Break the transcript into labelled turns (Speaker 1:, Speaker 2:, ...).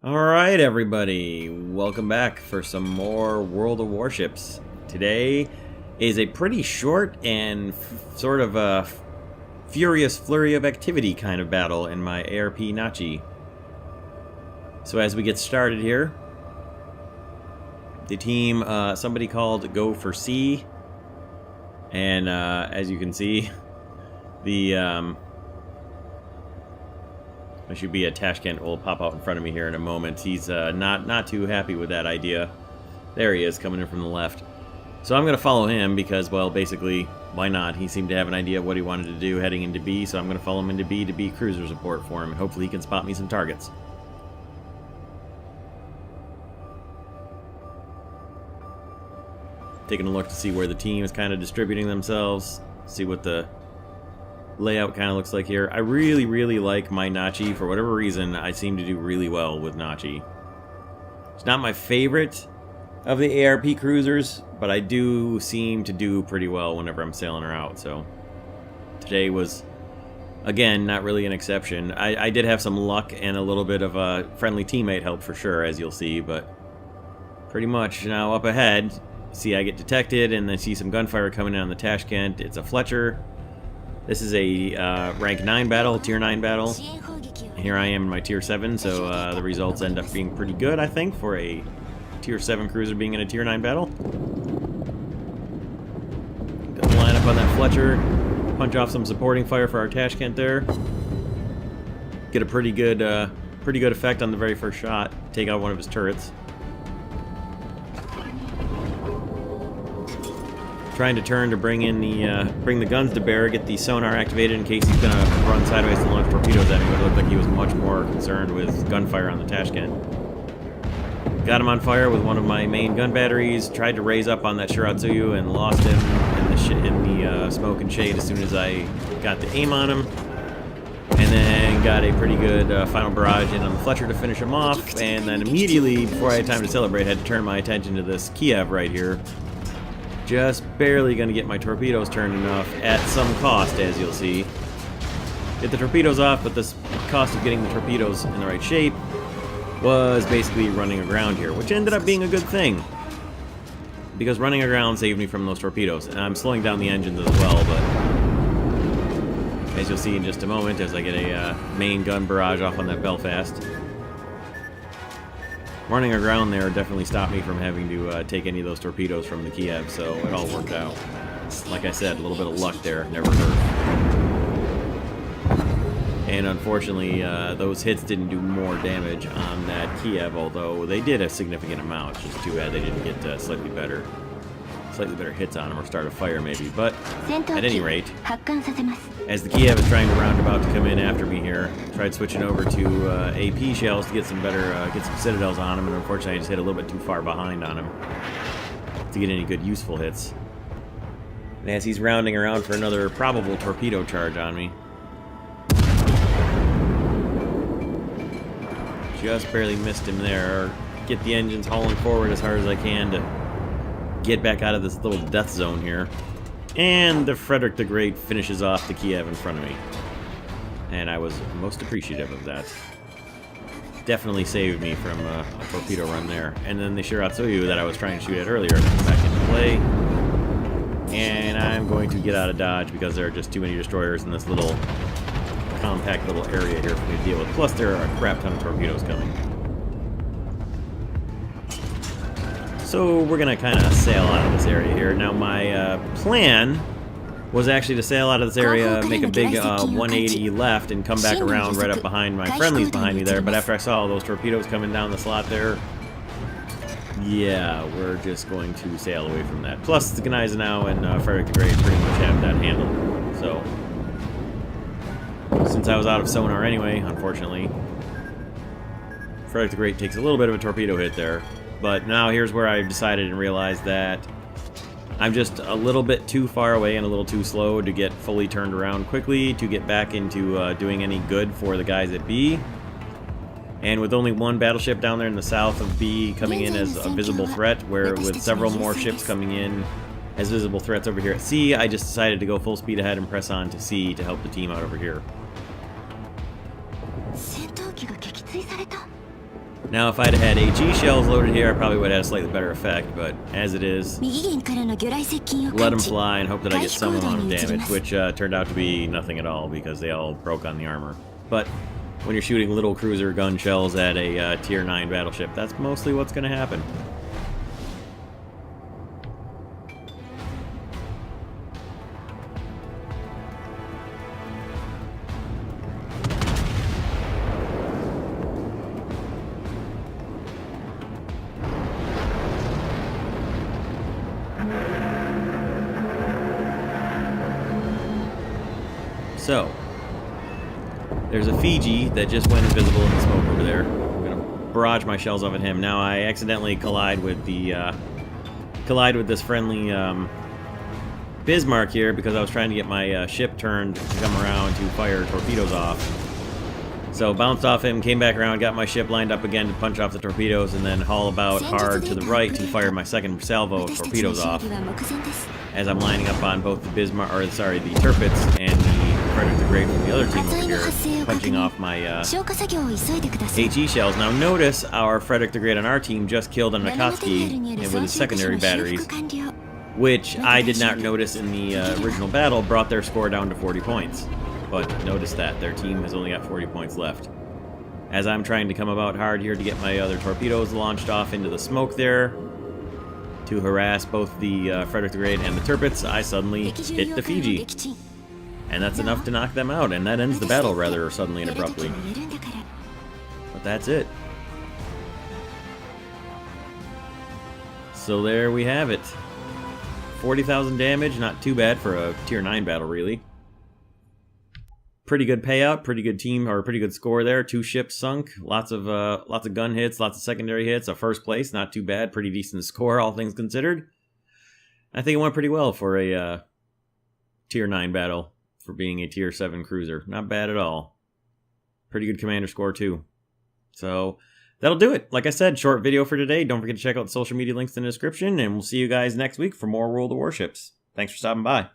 Speaker 1: Alright everybody, welcome back for some more World of Warships. Today is a pretty short and sort of a furious flurry of activity kind of battle in my ARP Nachi. So as we get started here, the team, somebody called Go for C, and as you can see, the there should be a Tashkent will pop out in front of me here in a moment. He's not too happy with that idea. There he is, coming in from the left. So I'm going to follow him because, well, basically, why not? He seemed to have an idea of what he wanted to do heading into B, so I'm going to follow him into B to be cruiser support for him, and hopefully he can spot me some targets. Taking a look to see where the team is kind of distributing themselves, see what the layout kind of looks like here. I really like my Nachi. For whatever reason, I seem to do really well with Nachi. It's not my favorite of the ARP cruisers, but I do seem to do pretty well whenever I'm sailing her out, so today was, again, not really an exception. I did have some luck and a little bit of a friendly teammate help for sure, as you'll see, but pretty much now up ahead, see I get detected and then see some gunfire coming in on the Tashkent. It's a Fletcher. This is a rank 9 battle, tier 9 battle. Here I am in my tier 7, so the results end up being pretty good, I think, for a tier 7 cruiser being in a tier 9 battle. Gonna line up on that Fletcher, punch off some supporting fire for our Tashkent there. Get a pretty good effect on the very first shot. Take out one of his turrets. Trying to turn to bring in the bring the guns to bear, get the sonar activated in case he's gonna run sideways to launch torpedoes at me. But it looked like he was much more concerned with gunfire on the Tashkent. Got him on fire with one of my main gun batteries. Tried to raise up on that Shiratsuyu and lost him in the smoke and shade as soon as I got the aim on him. And then got a pretty good final barrage in on the Fletcher to finish him off. And then immediately, before I had time to celebrate, had to turn my attention to this Kiev right here. Just barely going to get my torpedoes turned enough at some cost, as you'll see. Get the torpedoes off, but the cost of getting the torpedoes in the right shape was basically running aground here, which ended up being a good thing. Because running aground saved me from those torpedoes. And I'm slowing down the engines as well, but as you'll see in just a moment, as I get a main gun barrage off on that Belfast. Running aground there definitely stopped me from having to take any of those torpedoes from the Kiev, so it all worked out. Like I said, a little bit of luck there, never hurt. And unfortunately, those hits didn't do more damage on that Kiev, although they did a significant amount. It's just too bad they didn't get slightly better hits on them or start a fire maybe. But at any rate, as the Kiev is trying to roundabout to come in after me here, tried switching over to AP shells to get some get some citadels on him, and unfortunately I just hit a little bit too far behind on him to get any good useful hits. And as he's rounding around for another probable torpedo charge on me, just barely missed him there. Get the engines hauling forward as hard as I can to get back out of this little death zone here. And the Frederick the Great finishes off the Kiev in front of me. And I was most appreciative of that. Definitely saved me from a torpedo run there. And then the Shiratsuyu that I was trying to shoot at earlier comes back into play. And I'm going to get out of dodge because there are just too many destroyers in this little compact little area here for me to deal with. Plus there are a crap ton of torpedoes coming. So we're going to kind of sail out of this area here. Now my plan was actually to sail out of this area, make a big 180 left, and come back around right up behind my friendlies behind me there. But after I saw all those torpedoes coming down the slot there, yeah, we're just going to sail away from that. Plus the Gneisenau and Frederick the Great pretty much have that handled. So since I was out of sonar anyway, unfortunately, Frederick the Great takes a little bit of a torpedo hit there. But now here's where I decided and realized that I'm just a little bit too far away and a little too slow to get fully turned around quickly to get back into doing any good for the guys at B. And with only one battleship down there in the south of B coming in as a visible threat, where with several more ships coming in as visible threats over here at C, I just decided to go full speed ahead and press on to C to help the team out over here. Now, if I'd had HE shells loaded here, I probably would have had a slightly better effect, but as it is, let them fly and hope that I get some amount of damage, which turned out to be nothing at all because they all broke on the armor. But when you're shooting little cruiser gun shells at a tier 9 battleship, that's mostly what's going to happen. So, there's a Fiji that just went invisible in the smoke over there. I'm gonna barrage my shells off at him. Now I accidentally collide with this friendly Bismarck here because I was trying to get my ship turned to come around to fire torpedoes off. So bounced off him, came back around, got my ship lined up again to punch off the torpedoes, and then haul about hard to the right to fire my second salvo of torpedoes off. As I'm lining up on both the Bismarck, or sorry, the Tirpitz and the Frederick the Great from the other team over here, punching off my HE shells. Now notice our Frederick the Great on our team just killed a Nakatsuki with his secondary batteries, which I did not notice in the original battle brought their score down to 40 points. But notice that their team has only got 40 points left. As I'm trying to come about hard here to get my other torpedoes launched off into the smoke there to harass both the Frederick the Great and the Tirpitz, I suddenly hit the Fiji. And that's enough to knock them out, and that ends the battle rather suddenly and abruptly. But that's it. So there we have it. 40,000 damage, not too bad for a tier 9 battle, really. Pretty good payout, pretty good team, or pretty good score there. 2 ships sunk, lots of gun hits, lots of secondary hits. A first place, not too bad, pretty decent score, all things considered. I think it went pretty well for a tier 9 battle, for being a tier 7 cruiser. Not bad at all. Pretty good commander score too. So that'll do it. Like I said, short video for today. Don't forget to check out the social media links in the description, and we'll see you guys next week for more World of Warships. Thanks for stopping by.